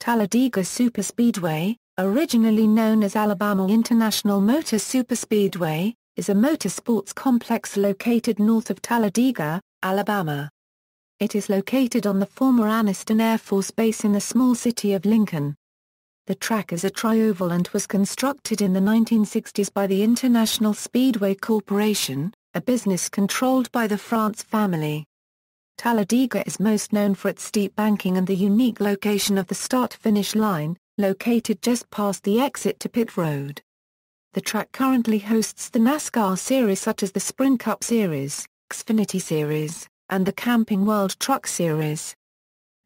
Talladega Superspeedway, originally known as Alabama International Motor Superspeedway, is a motorsports complex located north of Talladega, Alabama. It is located on the former Anniston Air Force Base in the small city of Lincoln. The track is a tri-oval and was constructed in the 1960s by the International Speedway Corporation, a business controlled by the France family. Talladega is most known for its steep banking and the unique location of the start-finish line, located just past the exit to pit road. The track currently hosts the NASCAR series such as the Sprint Cup Series, Xfinity Series, and the Camping World Truck Series.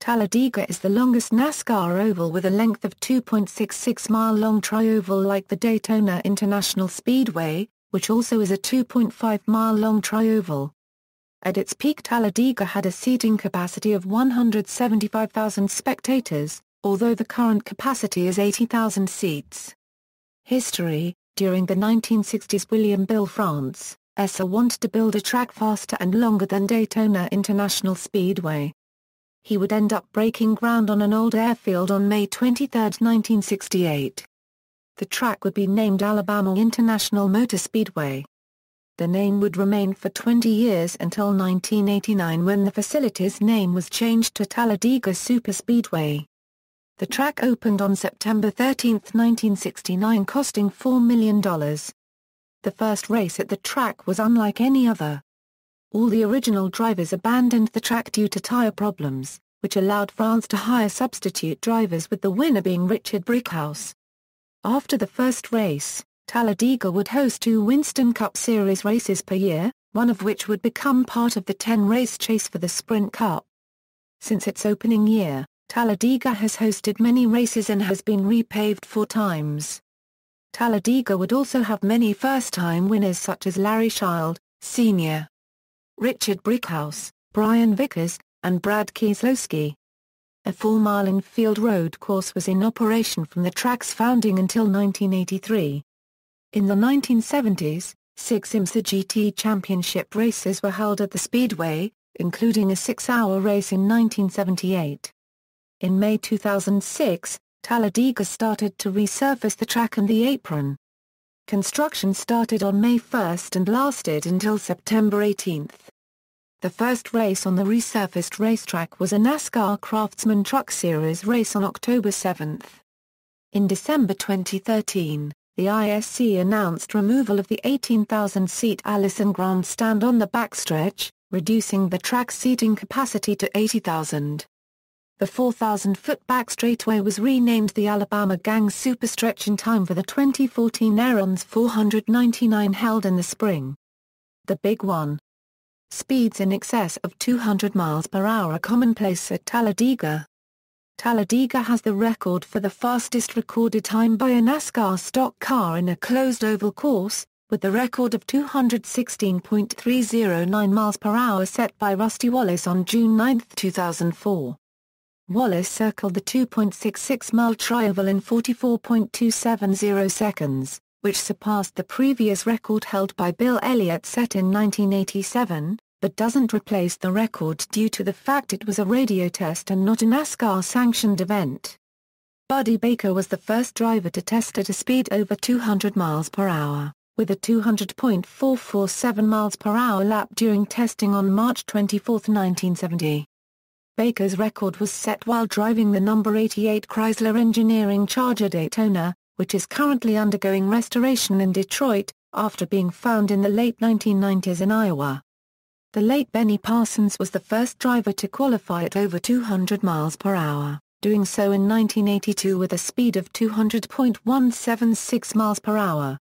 Talladega is the longest NASCAR oval with a length of 2.66-mile-long tri-oval like the Daytona International Speedway, which also is a 2.5-mile-long tri-oval. At its peak, Talladega had a seating capacity of 175,000 spectators, although the current capacity is 80,000 seats. History: during the 1960s, William Bill France wanted to build a track faster and longer than Daytona International Speedway. He would end up breaking ground on an old airfield on May 23, 1968. The track would be named Alabama International Motor Speedway. The name would remain for 20 years until 1989 when the facility's name was changed to Talladega Superspeedway. The track opened on September 13, 1969, costing $4 million. The first race at the track was unlike any other. All the original drivers abandoned the track due to tire problems, which allowed France to hire substitute drivers, with the winner being Richard Brickhouse. After the first race, Talladega would host 2 Winston Cup Series races per year, one of which would become part of the 10-race chase for the Sprint Cup. Since its opening year, Talladega has hosted many races and has been repaved 4 times. Talladega would also have many first-time winners such as Larry Child, Sr., Richard Brickhouse, Brian Vickers, and Brad Keselowski. A 4-mile infield road course was in operation from the track's founding until 1983. In the 1970s, 6 IMSA GT Championship races were held at the Speedway, including a 6-hour race in 1978. In May 2006, Talladega started to resurface the track and the apron. Construction started on May 1 and lasted until September 18. The first race on the resurfaced racetrack was a NASCAR Craftsman Truck Series race on October 7. In December 2013, the ISC announced removal of the 18,000-seat Allison grandstand on the backstretch, reducing the track's seating capacity to 80,000. The 4,000-foot back straightaway was renamed the Alabama Gang Superstretch in time for the 2014 Aaron's 499 held in the spring. The Big One. Speeds in excess of 200 miles per hour are commonplace at Talladega. Talladega has the record for the fastest recorded time by a NASCAR stock car in a closed oval course, with the record of 216.309 miles per hour set by Rusty Wallace on June 9, 2004. Wallace circled the 2.66-mile tri-oval in 44.270 seconds, which surpassed the previous record held by Bill Elliott set in 1987, but doesn't replace the record due to the fact it was a radio test and not a NASCAR-sanctioned event. Buddy Baker was the first driver to test at a speed over 200 miles per hour, with a 200.447 miles per hour lap during testing on March 24, 1970. Baker's record was set while driving the number 88 Chrysler Engineering Charger Daytona, which is currently undergoing restoration in Detroit, after being found in the late 1990s in Iowa. The late Benny Parsons was the first driver to qualify at over 200 miles per hour, doing so in 1982 with a speed of 200.176 miles per hour.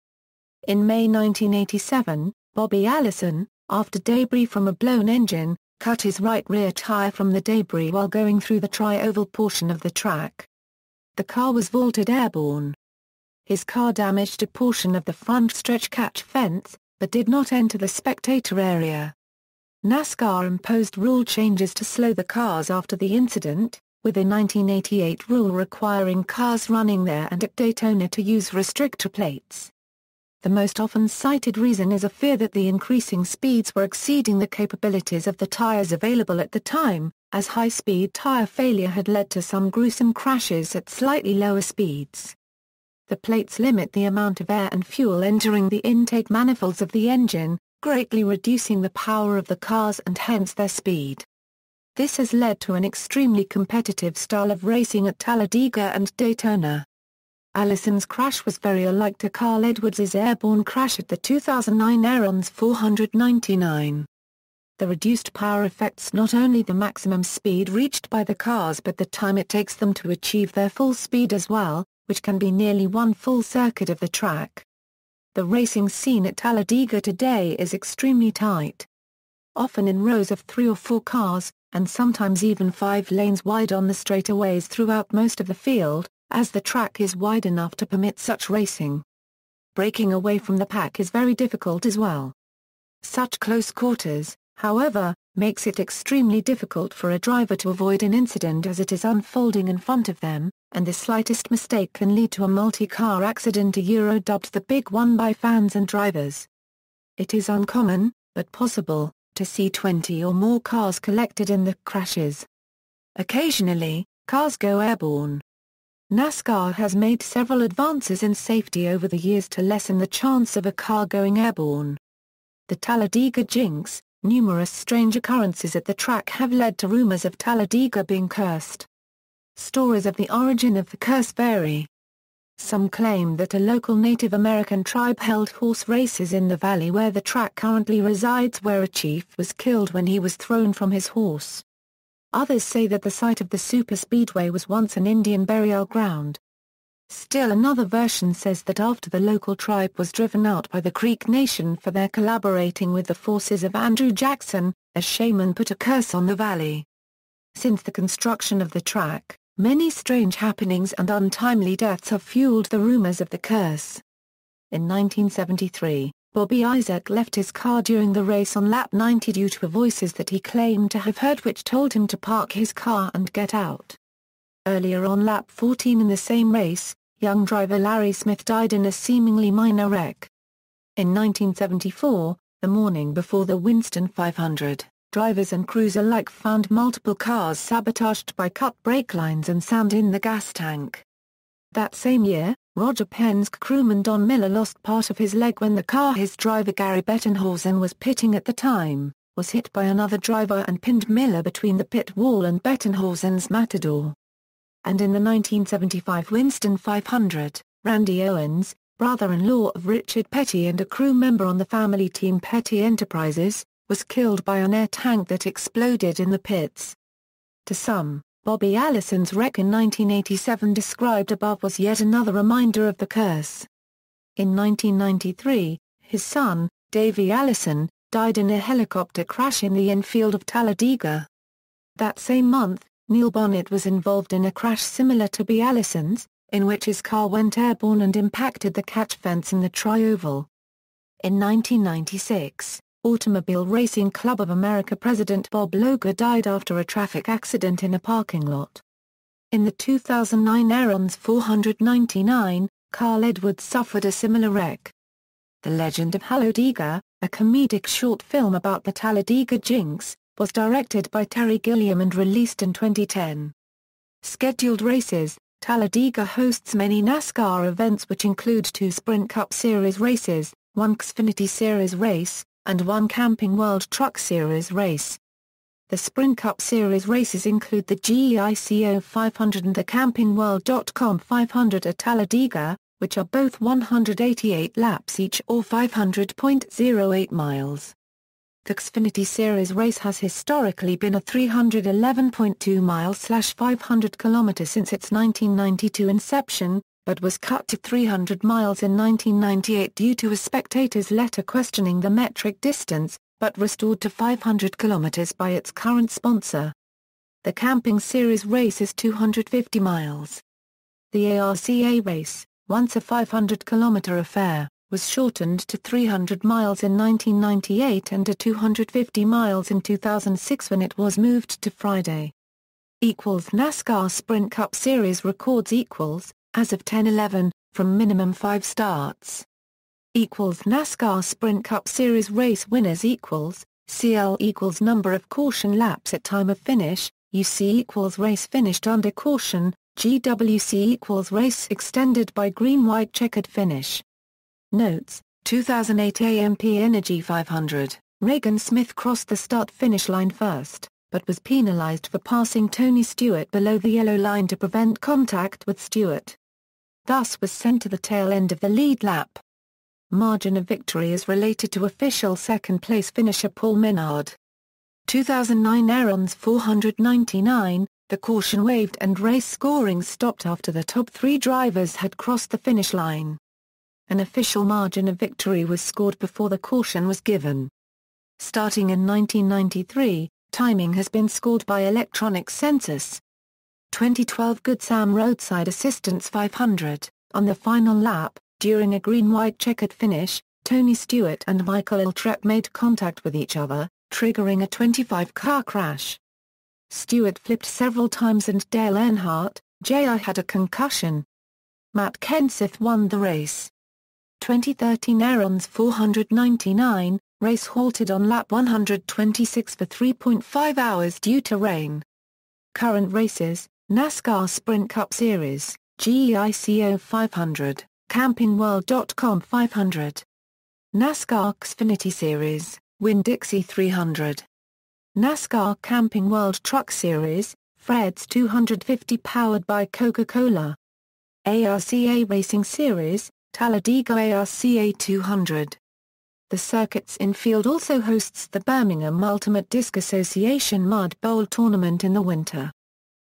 In May 1987, Bobby Allison, after debris from a blown engine, cut his right rear tire from the debris while going through the tri-oval portion of the track. The car was vaulted airborne. His car damaged a portion of the front stretch catch fence, but did not enter the spectator area. NASCAR imposed rule changes to slow the cars after the incident, with a 1988 rule requiring cars running there and at Daytona to use restrictor plates. The most often cited reason is a fear that the increasing speeds were exceeding the capabilities of the tires available at the time, as high-speed tire failure had led to some gruesome crashes at slightly lower speeds. The plates limit the amount of air and fuel entering the intake manifolds of the engine, greatly reducing the power of the cars and hence their speed. This has led to an extremely competitive style of racing at Talladega and Daytona. Allison's crash was very alike to Carl Edwards' airborne crash at the 2009 International 499. The reduced power affects not only the maximum speed reached by the cars but the time it takes them to achieve their full speed as well, which can be nearly one full circuit of the track. The racing scene at Talladega today is extremely tight. Often in rows of 3 or 4 cars, and sometimes even 5 lanes wide on the straightaways throughout most of the field, as the track is wide enough to permit such racing. Breaking away from the pack is very difficult as well. Such close quarters, however, makes it extremely difficult for a driver to avoid an incident as it is unfolding in front of them, and the slightest mistake can lead to a multi-car accident, dubbed the Big One by fans and drivers. It is uncommon, but possible, to see 20 or more cars collected in the crashes. Occasionally, cars go airborne. NASCAR has made several advances in safety over the years to lessen the chance of a car going airborne. The Talladega jinx, numerous strange occurrences at the track have led to rumors of Talladega being cursed. Stories of the origin of the curse vary. Some claim that a local Native American tribe held horse races in the valley where the track currently resides, where a chief was killed when he was thrown from his horse. Others say that the site of the superspeedway was once an Indian burial ground. Still another version says that after the local tribe was driven out by the Creek Nation for their collaborating with the forces of Andrew Jackson, a shaman put a curse on the valley. Since the construction of the track, many strange happenings and untimely deaths have fueled the rumors of the curse. In 1973, Bobby Isaac left his car during the race on lap 90 due to voices that he claimed to have heard which told him to park his car and get out. Earlier on lap 14 in the same race, young driver Larry Smith died in a seemingly minor wreck. In 1974, the morning before the Winston 500, drivers and crews alike found multiple cars sabotaged by cut brake lines and sand in the gas tank. That same year, Roger Penske crewman Don Miller lost part of his leg when the car his driver Gary Bettenhausen was pitting at the time, was hit by another driver and pinned Miller between the pit wall and Bettenhausen's Matador. And in the 1975 Winston 500, Randy Owens, brother-in-law of Richard Petty and a crew member on the family team Petty Enterprises, was killed by an air tank that exploded in the pits. To some, Bobby Allison's wreck in 1987 described above was yet another reminder of the curse. In 1993, his son, Davey Allison, died in a helicopter crash in the infield of Talladega. That same month, Neil Bonnet was involved in a crash similar to B. Allison's, in which his car went airborne and impacted the catch fence in the Tri-Oval. In 1996, Automobile Racing Club of America president Bob Loger died after a traffic accident in a parking lot. In the 2009 International 499, Carl Edwards suffered a similar wreck. The Legend of Talladega, a comedic short film about the Talladega jinx, was directed by Terry Gilliam and released in 2010. Scheduled races: Talladega hosts many NASCAR events which include 2 Sprint Cup Series races, 1 Xfinity Series race, and 1 Camping World Truck Series race. The Sprint Cup Series races include the GEICO 500 and the CampingWorld.com 500 at Talladega, which are both 188 laps each or 500.08 miles. The Xfinity Series race has historically been a 311.2 miles/500 km since its 1992 inception, but was cut to 300 miles in 1998 due to a spectator's letter questioning the metric distance, but restored to 500 km by its current sponsor. The Camping Series race is 250 miles. The ARCA race, once a 500 km affair, was shortened to 300 miles in 1998 and to 250 miles in 2006 when it was moved to Friday. NASCAR Sprint Cup Series records as of 10/11, from minimum 5 starts. equals NASCAR Sprint Cup Series race winners equals CL equals number of caution laps at time of finish, UC equals race finished under caution, GWC equals race extended by green-white checkered finish. Notes: 2008 AMP Energy 500, Regan Smith crossed the start-finish line first, but was penalized for passing Tony Stewart below the yellow line to prevent contact with Stewart. Thus was sent to the tail end of the lead lap. Margin of victory is related to official second-place finisher Paul Menard. 2009 Aarons 499, the caution waived and race scoring stopped after the top three drivers had crossed the finish line. An official margin of victory was scored before the caution was given. Starting in 1993, timing has been scored by electronic census. 2012 Good Sam Roadside Assistance 500, on the final lap, during a green-white checkered finish, Tony Stewart and Michael Iltrep made contact with each other, triggering a 25-car crash. Stewart flipped several times and Dale Earnhardt, Jr. had a concussion. Matt Kenseth won the race. 2013 Aarons 499, race halted on lap 126 for 3.5 hours due to rain. Current races: NASCAR Sprint Cup Series, GEICO 500, CampingWorld.com 500. NASCAR Xfinity Series, Winn-Dixie 300. NASCAR Camping World Truck Series, Fred's 250 powered by Coca-Cola. ARCA Racing Series, Talladega ARCA 200. The circuit's infield also hosts the Birmingham Ultimate Disc Association Mud Bowl Tournament in the winter.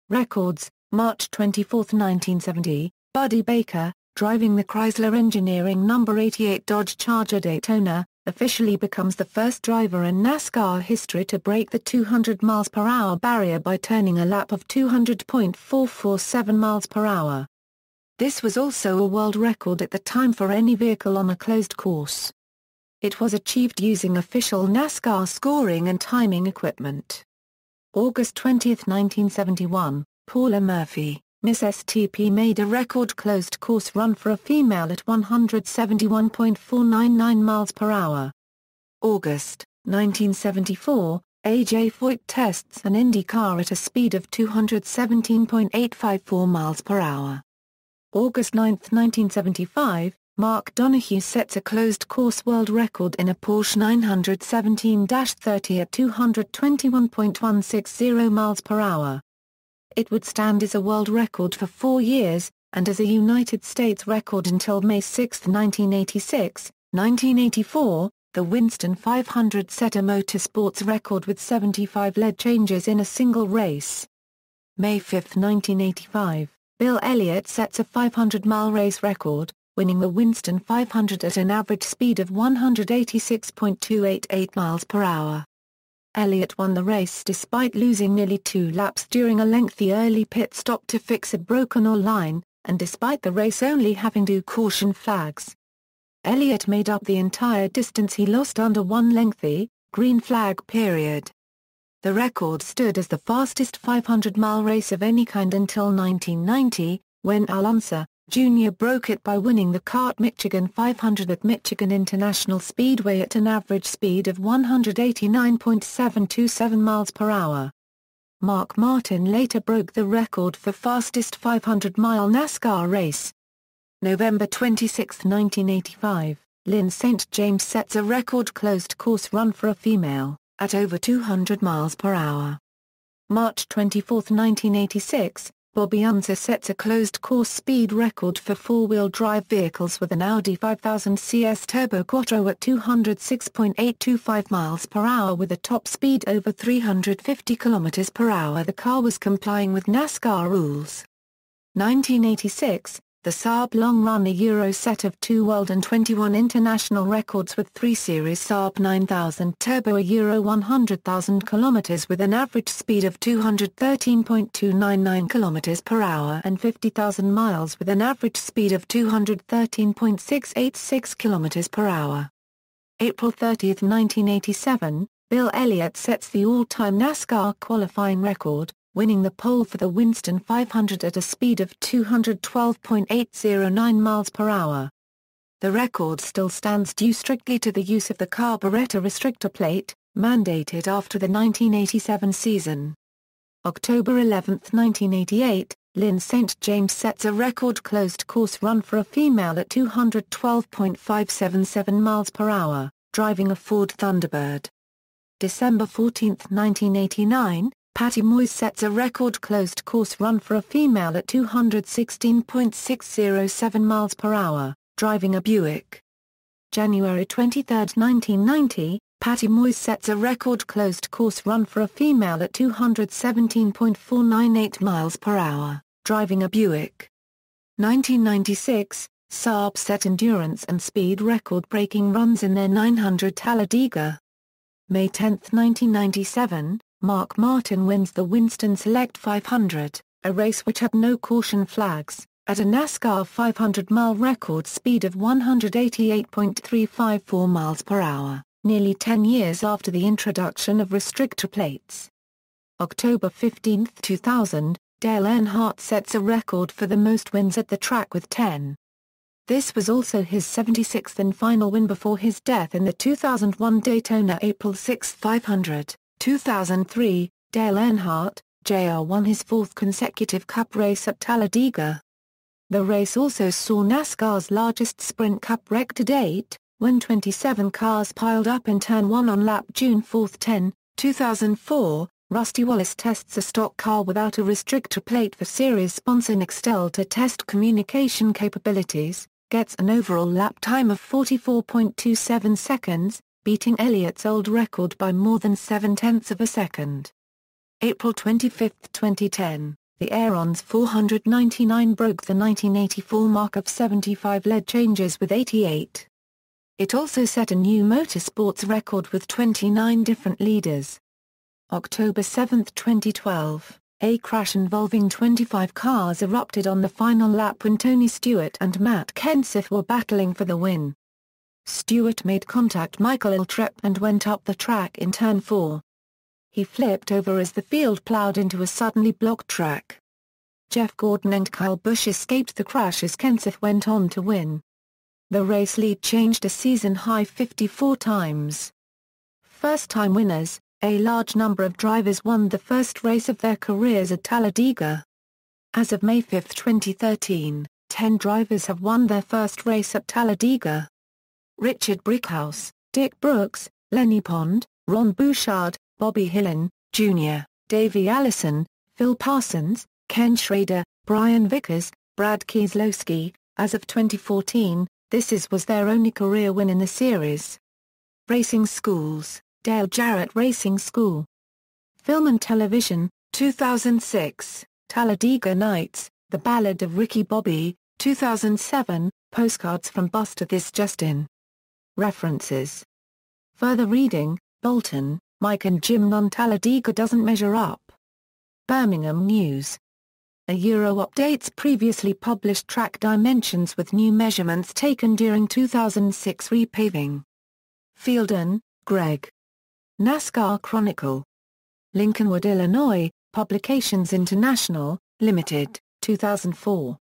Records: March 24, 1970, Buddy Baker, driving the Chrysler Engineering No. 88 Dodge Charger Daytona, officially becomes the first driver in NASCAR history to break the 200 mph barrier by turning a lap of 200.447 mph. This was also a world record at the time for any vehicle on a closed course. It was achieved using official NASCAR scoring and timing equipment. August 20, 1971, Paula Murphy, Miss STP made a record closed-course run for a female at 171.499 mph. August 1974, A.J. Foyt tests an Indy car at a speed of 217.854 mph. August 9, 1975, Mark Donohue sets a closed-course world record in a Porsche 917-30 at 221.160 mph. It would stand as a world record for 4 years, and as a United States record until May 6, 1986. 1984, the Winston 500 set a motorsports record with 75 lead changes in a single race. May 5, 1985, Bill Elliott sets a 500-mile race record, winning the Winston 500 at an average speed of 186.288 miles per hour. Elliott won the race despite losing nearly 2 laps during a lengthy early pit stop to fix a broken oil line, and despite the race only having 2 caution flags. Elliott made up the entire distance he lost under one lengthy, green flag period. The record stood as the fastest 500-mile race of any kind until 1990, when Al Unser, Jr. broke it by winning the CART Michigan 500 at Michigan International Speedway at an average speed of 189.727 miles per hour. Mark Martin later broke the record for fastest 500-mile NASCAR race. November 26, 1985, Lynn St. James sets a record closed-course run for a female, at over 200 miles per hour. March 24, 1986, Bobby Unser sets a closed-course speed record for four-wheel drive vehicles with an Audi 5000 CS Turbo Quattro at 206.825 miles per hour with a top speed over 350 km per hour. The car was complying with NASCAR rules. 1986, the Saab Long Runner Euro set of 2 world and 21 international records with 3 Series Saab 9000 Turbo a Euro 100,000 km with an average speed of 213.299 km per hour and 50,000 miles with an average speed of 213.686 km per hour. April 30, 1987, Bill Elliott sets the all-time NASCAR qualifying record, winning the pole for the Winston 500 at a speed of 212.809 miles per hour. The record still stands due strictly to the use of the carburetor restrictor plate, mandated after the 1987 season. October 11, 1988, Lynn St. James sets a record closed-course run for a female at 212.577 miles per hour, driving a Ford Thunderbird. December 14, 1989, Patty Moyes sets a record closed-course run for a female at 216.607 miles per hour, driving a Buick. January 23, 1990, Patty Moyes sets a record closed-course run for a female at 217.498 miles per hour, driving a Buick. 1996, Saab set endurance and speed record-breaking runs in their 900 Talladega. May 10, 1997, Mark Martin wins the Winston Select 500, a race which had no caution flags, at a NASCAR 500-mile record speed of 188.354 miles per hour, nearly 10 years after the introduction of restrictor plates. October 15, 2000, Dale Earnhardt sets a record for the most wins at the track with 10. This was also his 76th and final win before his death in the 2001 Daytona April 6 500. 2003, Dale Earnhardt, Jr. won his fourth consecutive Cup race at Talladega. The race also saw NASCAR's largest Sprint Cup wreck to date, when 27 cars piled up in Turn 1 on lap June 4, 2004, Rusty Wallace tests a stock car without a restrictor plate for series sponsor Nextel to test communication capabilities, gets an overall lap time of 44.27 seconds, beating Elliott's old record by more than 0.7 of a second. April 25, 2010, the Aeron's 499 broke the 1984 mark of 75 lead changes with 88. It also set a new motorsports record with 29 different leaders. October 7, 2012, a crash involving 25 cars erupted on the final lap when Tony Stewart and Matt Kenseth were battling for the win. Stewart made contact Michael Waltrip and went up the track in Turn 4. He flipped over as the field plowed into a suddenly blocked track. Jeff Gordon and Kyle Busch escaped the crash as Kenseth went on to win. The race lead changed a season-high 54 times. First-time winners, a large number of drivers won the first race of their careers at Talladega. As of May 5, 2013, 10 drivers have won their first race at Talladega. Richard Brickhouse, Dick Brooks, Lenny Pond, Ron Bouchard, Bobby Hillin, Jr., Davey Allison, Phil Parsons, Ken Schrader, Brian Vickers, Brad Keselowski. As of 2014, this was their only career win in the series. Racing schools, Dale Jarrett Racing School. Film and Television, 2006, Talladega Nights, The Ballad of Ricky Bobby, 2007, Postcards from Buster This Justin. References. Further reading, Bolton, Mike and Jim. Non-Talladega doesn't measure up. Birmingham News. A Euro updates previously published track dimensions with new measurements taken during 2006 repaving. Fielden, Greg. NASCAR Chronicle. Lincolnwood, Illinois, Publications International, Limited, 2004.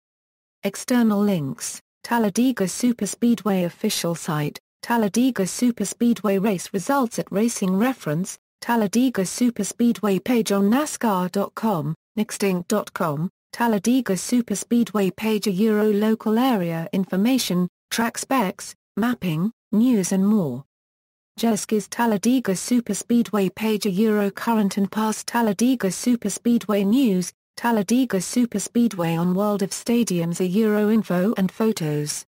External links, Talladega Superspeedway official site, Talladega Superspeedway race results at Racing Reference, Talladega Superspeedway page on NASCAR.com, Nextinct.com, Talladega Superspeedway page. Euro local area information, track specs, mapping, news and more. Jesky's Talladega Superspeedway page. Euro current and past Talladega Superspeedway news, Talladega Superspeedway on World of Stadiums. Euro info and photos.